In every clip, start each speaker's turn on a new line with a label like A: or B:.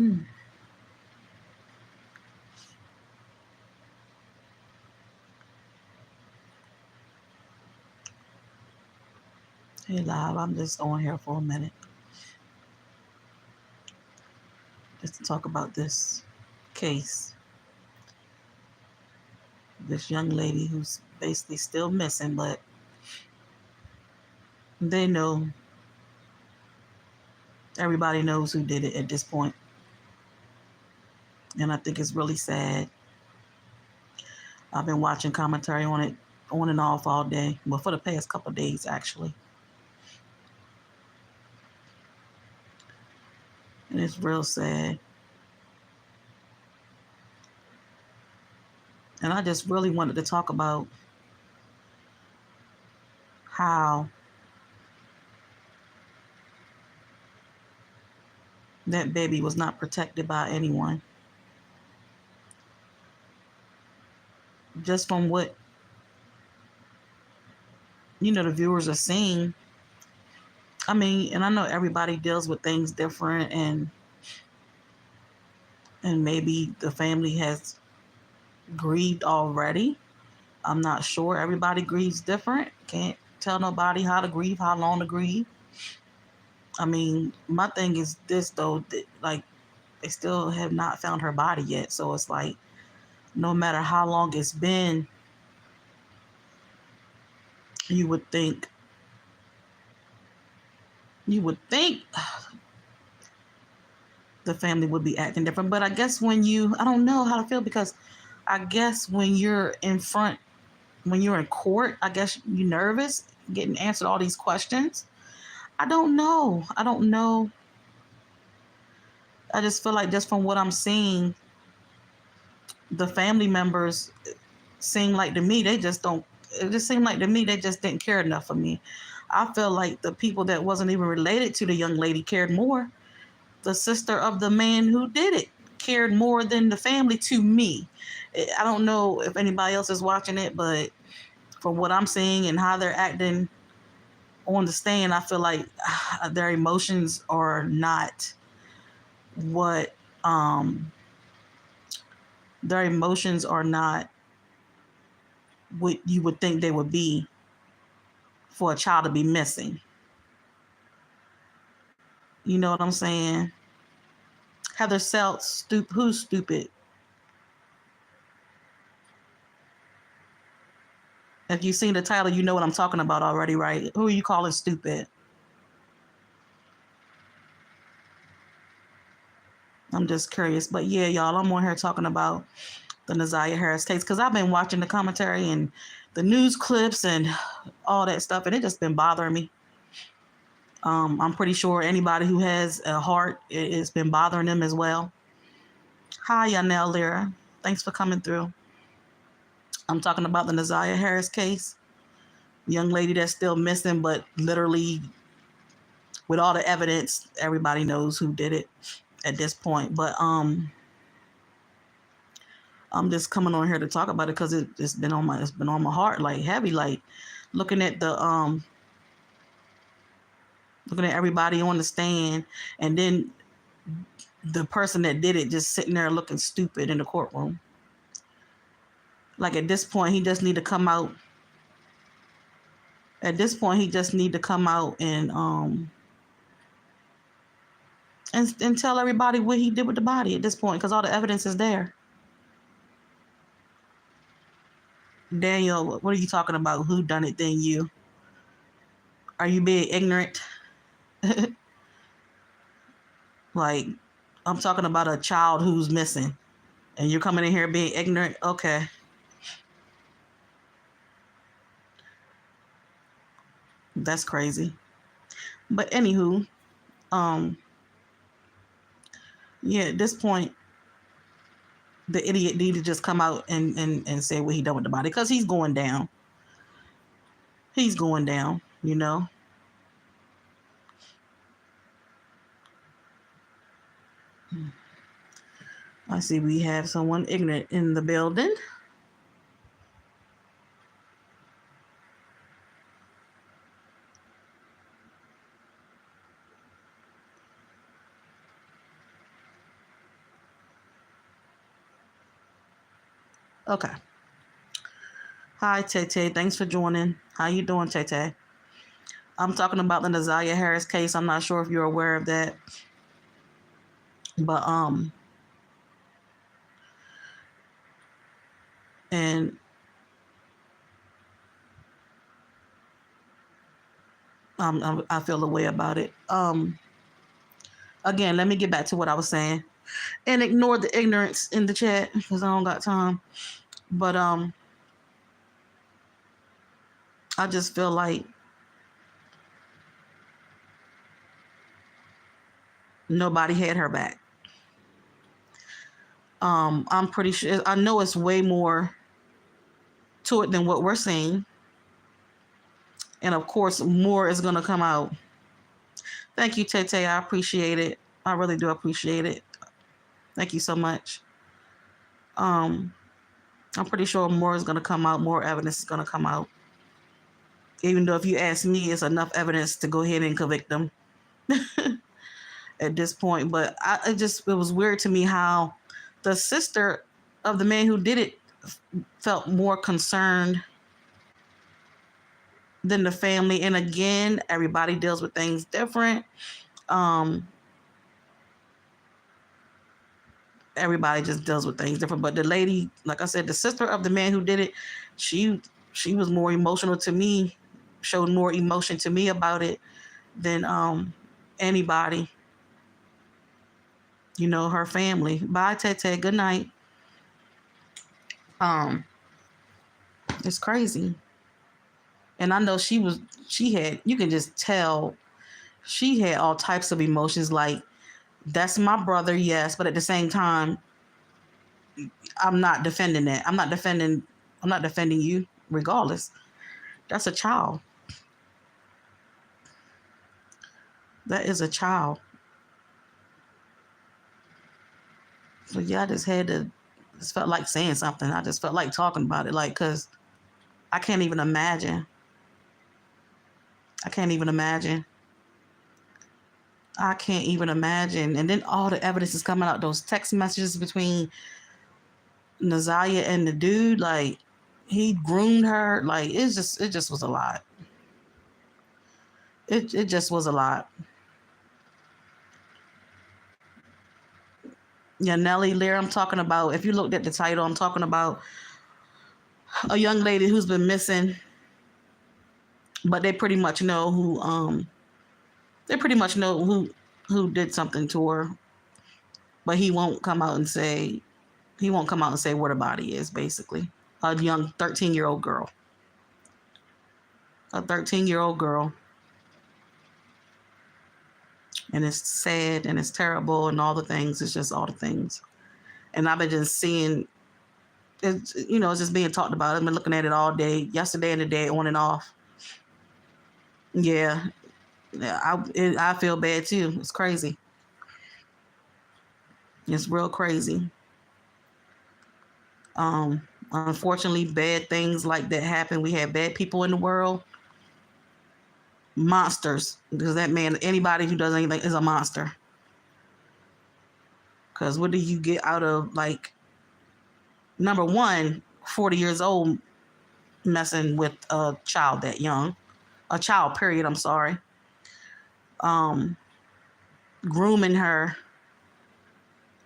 A: Hey, live. I'm just on here for a minute just to talk about this case. This young lady who's basically still missing, but they know, everybody knows who did it at this point. And I think it's really sad. I've been watching commentary on it on and off all day. Well, for the past couple of days, actually. And it's real sad. And I just really wanted to talk about how that baby was not protected by anyone. Just from what, the viewers are seeing. I mean, and I know everybody deals with things different, and maybe the family has grieved already. I'm not sure. Everybody grieves different. Can't tell nobody how to grieve, how long to grieve. I mean, my thing is this though, like they still have not found her body yet. So it's like, no matter how long it's been, you would think the family would be acting different. But I guess I don't know how to feel, because I guess when you're in court, I guess you're nervous getting answered all these questions. I don't know. I just feel like, just from what I'm seeing, the family members seem like, to me, they just don't, it just seemed like to me they just didn't care enough for me. I feel like the people that wasn't even related to the young lady cared more. The sister of the man who did it cared more than the family, to me. I don't know if anybody else is watching it, but from what I'm seeing and how they're acting on the stand, I feel like their emotions are not what their emotions are not what you would think they would be for a child to be missing. You know what I'm saying? Heather Seltz, who's stupid? If you've seen the title, you know what I'm talking about already, right? Who are you calling stupid? I'm just curious. But yeah, y'all, I'm on here talking about the Nazaria Harris case, because I've been watching the commentary and the news clips and all that stuff, and it just been bothering me. I'm pretty sure anybody who has a heart, it's been bothering them as well. Hi, Yanel Lyra. Thanks for coming through. I'm talking about the Nazaria Harris case. Young lady that's still missing, but literally with all the evidence, everybody knows who did it at this point. But I'm just coming on here to talk about it because it's been on my heart, like heavy, like looking at everybody on the stand, and then the person that did it just sitting there looking stupid in the courtroom. Like at this point, he just need to come out. At this point, he just need to come out and tell everybody what he did with the body at this point, because all the evidence is there. Daniel, what are you talking about? Who done it than you? Are you being ignorant? Like, I'm talking about a child who's missing, and you're coming in here being ignorant? Okay. That's crazy. But anywho, yeah, at this point, the idiot need to just come out and say what he done with the body, because he's going down. He's going down, you know. I see we have someone ignorant in the building. Okay. Hi, Tay. Thanks for joining. How you doing, Tay? I'm talking about the Nazaria Harris case. I'm not sure if you're aware of that, but and I feel a way about it. Again, let me get back to what I was saying, and ignore the ignorance in the chat because I don't got time. But I just feel like nobody had her back. I'm pretty sure. I know it's way more to it than what we're seeing, and of course, more is gonna come out. Thank you, Tay. I appreciate it. I really do appreciate it. Thank you so much. Um, I'm pretty sure more is gonna come out. More evidence is gonna come out. Even though, if you ask me, it's enough evidence to go ahead and convict them at this point. But it was weird to me how the sister of the man who did it felt more concerned than the family. And again, everybody deals with things different. Um, everybody just deals with things different. But the lady, like I said, the sister of the man who did it, she she was more emotional to me, showed more emotion to me about it than anybody. Her family. Bye, Tete. Good night. Um, it's crazy. And I know she had, you can just tell she had all types of emotions. Like, that's my brother, yes, but at the same time, I'm not defending that. I'm not defending you regardless. That's a child. That is a child. So yeah, I just had to, just felt like saying something. I just felt like talking about it. Like, cause I can't even imagine. I can't even imagine. I can't even imagine. And then all the evidence is coming out. Those text messages between Nazaria and the dude, like, he groomed her. Like, it just was a lot. It just was a lot. Yeah, Nellie Lear, I'm talking about, if you looked at the title, I'm talking about a young lady who's been missing, but they pretty much know who did something to her, but he won't come out and say where the body is, basically. A young 13-year-old girl. A 13-year-old girl. And it's sad and it's terrible and all the things. It's just all the things. And I've been just seeing it's just being talked about. I've been looking at it all day, yesterday and today, on and off. Yeah, I feel bad too. It's crazy. It's real crazy. Unfortunately, bad things like that happen. We have bad people in the world, monsters. Because that man, anybody who does anything is a monster. Because what do you get out of, like, number one, 40 years old, messing with a child that young, a child, period. I'm sorry. Um, Grooming her,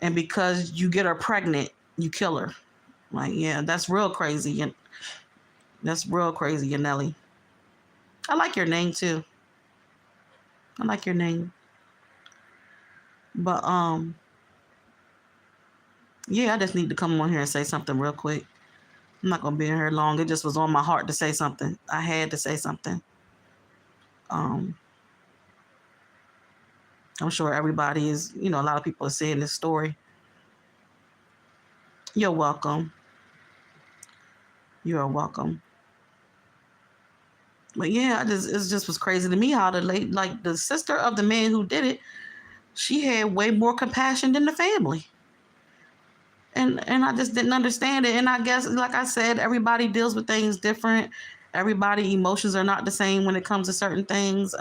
A: and because you get her pregnant, you kill her. Like, yeah, that's real crazy. And that's real crazy, Yanelli. I like your name too. I like your name. But yeah, I just need to come on here and say something real quick. I'm not gonna be in here long. It just was on my heart to say something. I had to say something. Um, I'm sure everybody is, a lot of people are seeing this story. You're welcome. You are welcome. But yeah, it just was crazy to me how like the sister of the man who did it, she had way more compassion than the family. And I just didn't understand it. And I guess, like I said, everybody deals with things different. Everybody emotions are not the same when it comes to certain things.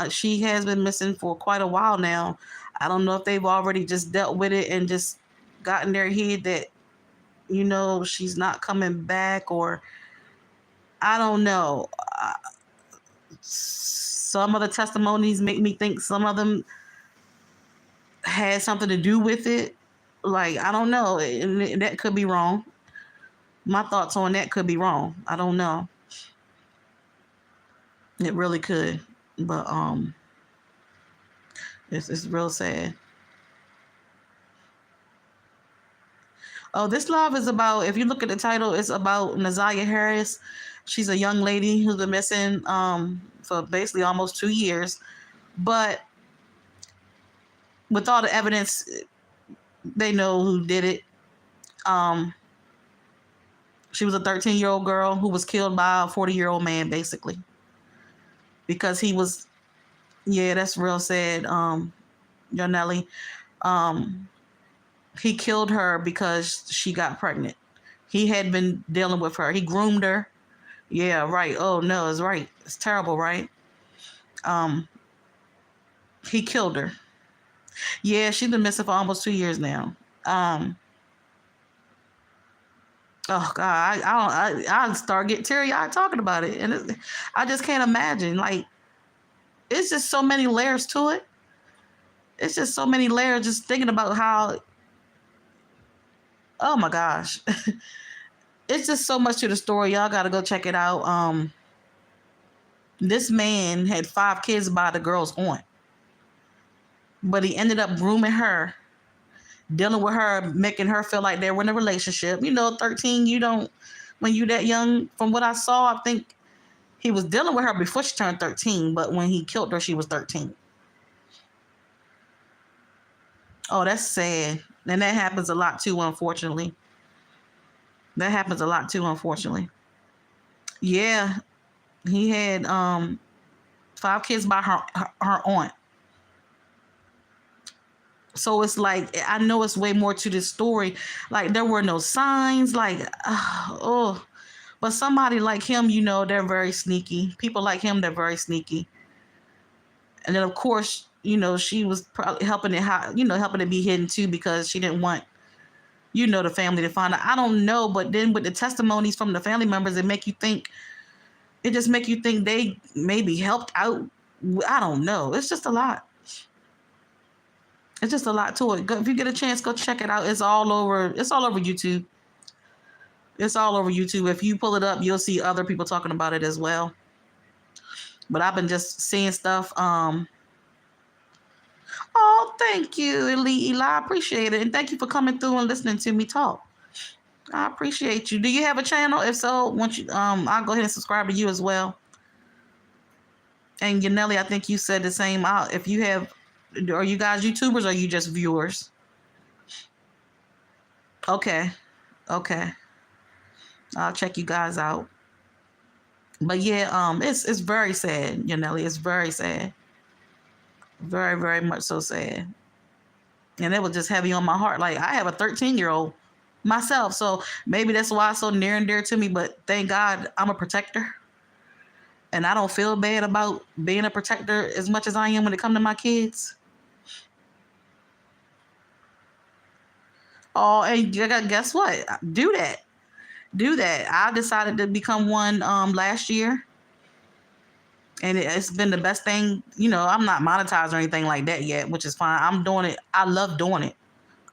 A: She has been missing for quite a while now. I don't know if they've already just dealt with it and just gotten their head that she's not coming back, or I don't know. Some of the testimonies make me think some of them had something to do with it. Like, I don't know. That could be wrong. My thoughts on that could be wrong. I don't know. It really could. But it's real sad. Oh, this love is about, if you look at the title, it's about Nazaria Harris. She's a young lady who's been missing for basically almost 2 years. But with all the evidence, they know who did it. She was a 13-year-old girl who was killed by a 40-year-old man, basically. Because he was, yeah, that's real sad, Yanelli. He killed her because she got pregnant. He had been dealing with her. He groomed her. Yeah, right. Oh, no, it's right. It's terrible, right? He killed her. Yeah, she's been missing for almost 2 years now. Oh God, I start getting teary-eyed talking about it, and I just can't imagine. Like, it's just so many layers to it. It's just so many layers. Just thinking about how. Oh my gosh, it's just so much to the story. Y'all got to go check it out. This man had 5 kids by the girl's aunt, but he ended up grooming her, dealing with her, making her feel like they were in a relationship. 13, when you that young, from what I saw, I think he was dealing with her before she turned 13, but when he killed her, she was 13. Oh, that's sad. And that happens a lot too, unfortunately. Yeah, he had 5 kids by her aunt. So it's like, I know it's way more to this story. Like, there were no signs. Like, but somebody like him, they're very sneaky. People like him, they're very sneaky. And then, of course, she was probably helping it be hidden too, because she didn't want, the family to find out. I don't know, but then with the testimonies from the family members, it just make you think they maybe helped out. I don't know. It's just a lot. It's just a lot to it. If you get a chance, go check it out. It's all over YouTube. It's all over YouTube. If you pull it up, you'll see other people talking about it as well. But I've been just seeing stuff. Oh, thank you, Eli. I appreciate it. And thank you for coming through and listening to me talk. I appreciate you. Do you have a channel? If so, I'll go ahead and subscribe to you as well. And Yanelli, I think you said the same. If you have, are you guys YouTubers or are you just viewers? Okay. I'll check you guys out. But yeah, it's very sad, Yanelli. It's very sad. Very, very much so sad. And it was just heavy on my heart. Like, I have a 13-year-old myself, so maybe that's why it's so near and dear to me. But thank God I'm a protector. And I don't feel bad about being a protector as much as I am when it comes to my kids. Oh, and guess what? Do that. I decided to become one last year. And it's been the best thing. I'm not monetized or anything like that yet, which is fine. I'm doing it. I love doing it.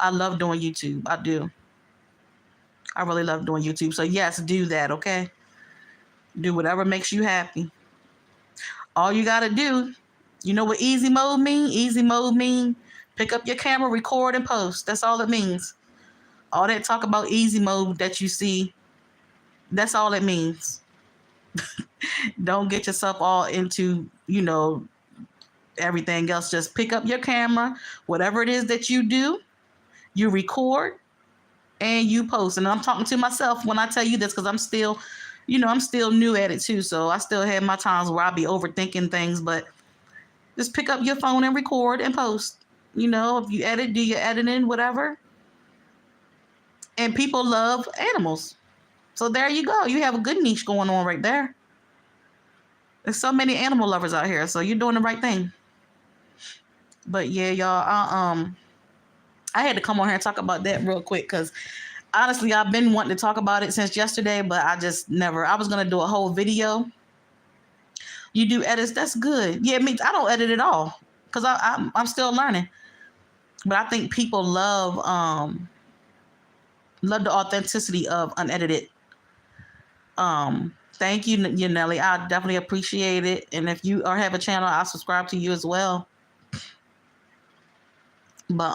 A: I love doing YouTube. I do. I really love doing YouTube. So yes, do that, okay? Do whatever makes you happy. All you got to do, you know what easy mode mean? Easy mode mean pick up your camera, record, and post. That's all it means. All that talk about easy mode that you see, that's all it means. Don't get yourself all into, everything else. Just pick up your camera, whatever it is that you do, you record and you post. And I'm talking to myself when I tell you this, because I'm still new at it too. So I still have my times where I'll be overthinking things, but just pick up your phone and record and post. If you edit, do your editing, whatever. And people love animals. So there you go. You have a good niche going on right there. There's so many animal lovers out here, so you're doing the right thing. But yeah, y'all, I had to come on here and talk about that real quick, because honestly, I've been wanting to talk about it since yesterday, but I just never. I was gonna do a whole video. You do edits, that's good. Yeah, me. I don't edit at all because I'm still learning. But I think people love the authenticity of unedited. Thank you, Nelly. I definitely appreciate it. And if you or have a channel, I'll subscribe to you as well. But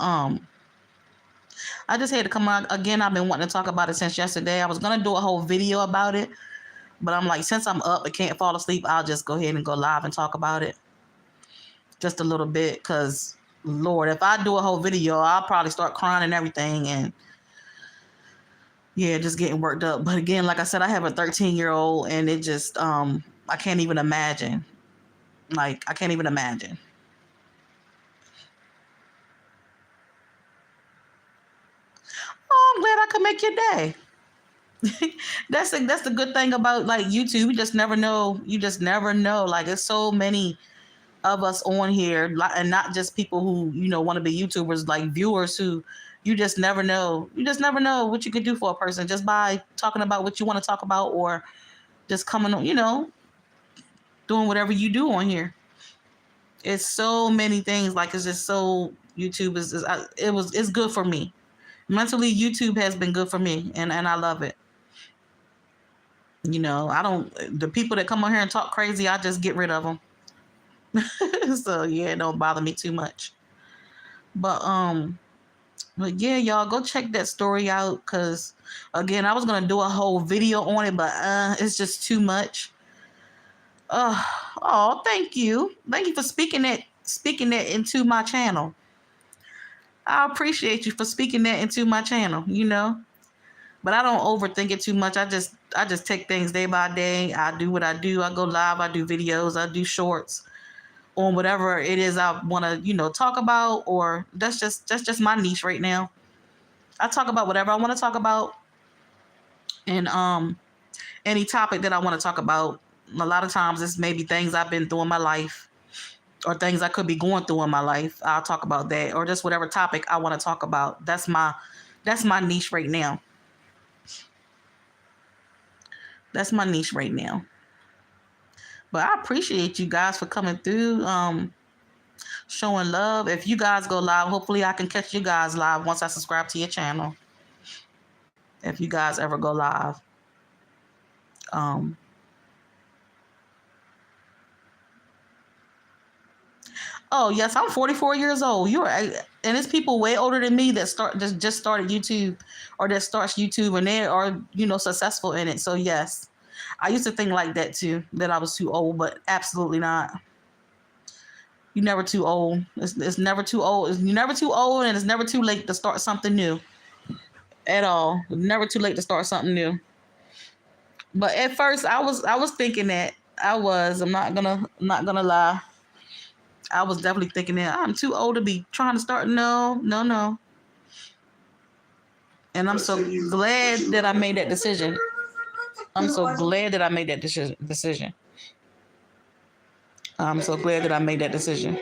A: I just had to come out again. I've been wanting to talk about it since yesterday. I was gonna do a whole video about it, but I'm like, since I'm up and can't fall asleep, I'll just go ahead and go live and talk about it just a little bit. Cause Lord, if I do a whole video, I'll probably start crying and everything, and yeah, just getting worked up. But again, like I said, I have a 13-year-old, and it just I can't even imagine. Like, I can't even imagine. Oh, I'm glad I could make your day. That's the good thing about like YouTube. You just never know. You just never know. Like, there's so many of us on here, and not just people who want to be YouTubers, like viewers who you just never know. You just never know what you could do for a person just by talking about what you want to talk about, or just coming on, doing whatever you do on here. It's so many things. Like, it's just so YouTube it's good for me. Mentally, YouTube has been good for me, and I love it. I don't, the people that come on here and talk crazy, I just get rid of them. So yeah, it don't bother me too much. But yeah, y'all go check that story out, because again, I was gonna do a whole video on it, but it's just too much. Oh, thank you for speaking that into my channel. I appreciate you for speaking that into my channel. But I don't overthink it too much. I just take things day by day. I do what I do. I go live. I do videos. I do shorts on whatever it is I want to, talk about, or that's just my niche right now. I talk about whatever I want to talk about, and any topic that I want to talk about. A lot of times it's maybe things I've been through in my life, or things I could be going through in my life. I'll talk about that, or just whatever topic I want to talk about. That's my niche right now. That's my niche right now. But I appreciate you guys for coming through, showing love. If you guys go live, hopefully I can catch you guys live once I subscribe to your channel. If you guys ever go live. Oh yes, I'm 44 years old. And it's people way older than me that just started YouTube, or that starts YouTube, and they are successful in it. So yes, I used to think like that too, that I was too old, but absolutely not. You're never too old. It's never too old. You're never too old, and it's never too late to start something new. At all. It's never too late to start something new. But at first, I was thinking that. I'm not gonna lie. I was definitely thinking that I'm too old to be trying to start. No. And I'm so glad that I made that decision. I'm so glad that I made that decision. I'm so glad that I made that decision.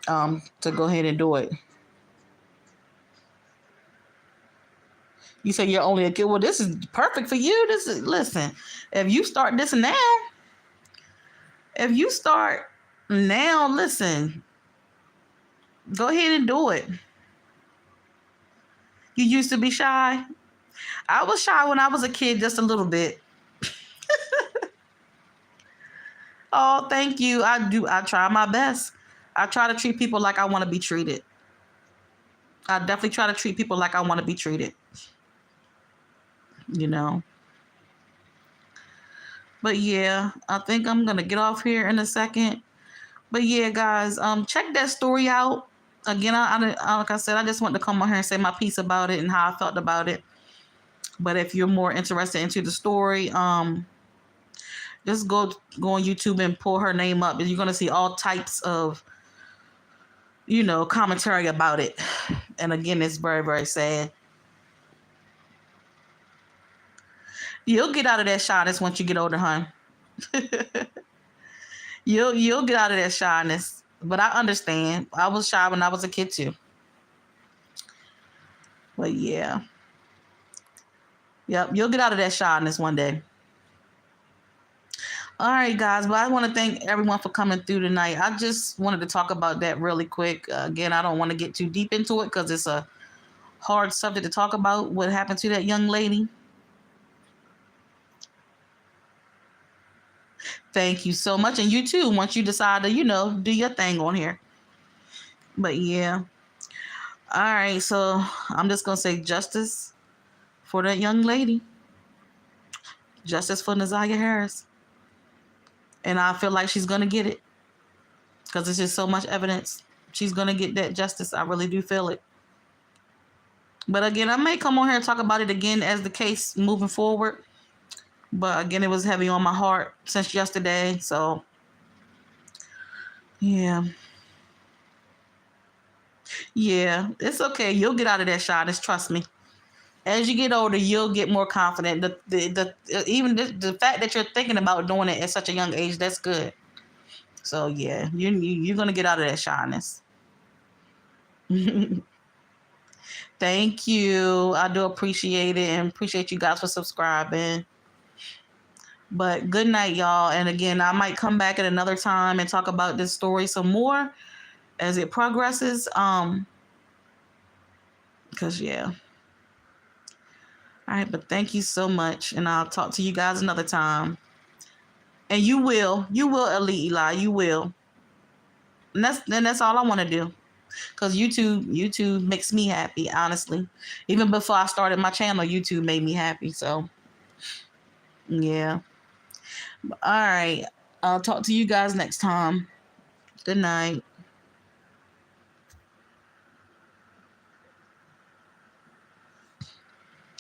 A: To go ahead and do it. You say you're only a kid. Well, this is perfect for you. Listen, if you start this now, listen, go ahead and do it. You used to be shy. I was shy when I was a kid, just a little bit. Oh, thank you. I try my best. I try to treat people like I want to be treated. I definitely try to treat people like I want to be treated. But yeah, I think I'm gonna get off here in a second. But yeah, guys, check that story out. Again, like I said, I just want to come on here and say my piece about it and how I felt about it. But if you're more interested into the story, just go on YouTube and pull her name up, and you're gonna see all types of commentary about it. And again, it's very, very sad. You'll get out of that shyness once you get older, hon. You'll get out of that shyness. But I understand. I was shy when I was a kid too. But yeah. Yep, you'll get out of that shyness one day. All right, guys. But I want to thank everyone for coming through tonight. I just wanted to talk about that really quick. Again, I don't want to get too deep into it because it's a hard subject to talk about. What happened to that young lady? Thank you so much, and you too. Once you decide to, do your thing on here. But yeah. All right. So I'm just gonna say justice for that young lady. Justice for Nazaria Harris. And I feel like she's gonna get it because there's just so much evidence. She's gonna get that justice. I really do feel it. But again, I may come on here and talk about it again as the case moving forward. But again, it was heavy on my heart since yesterday. So yeah. Yeah. It's okay. You'll get out of that shyness, trust me. As you get older, you'll get more confident. Even the fact that you're thinking about doing it at such a young age, that's good. So yeah, you're gonna get out of that shyness. Thank you. I do appreciate it and appreciate you guys for subscribing. But good night, y'all. And again, I might come back at another time and talk about this story some more as it progresses. Because yeah. All right, but thank you so much, and I'll talk to you guys another time. And you will, Elite Eli, you will. And that's all I want to do. Because YouTube makes me happy, honestly. Even before I started my channel, YouTube made me happy. So yeah. All right. I'll talk to you guys next time. Good night.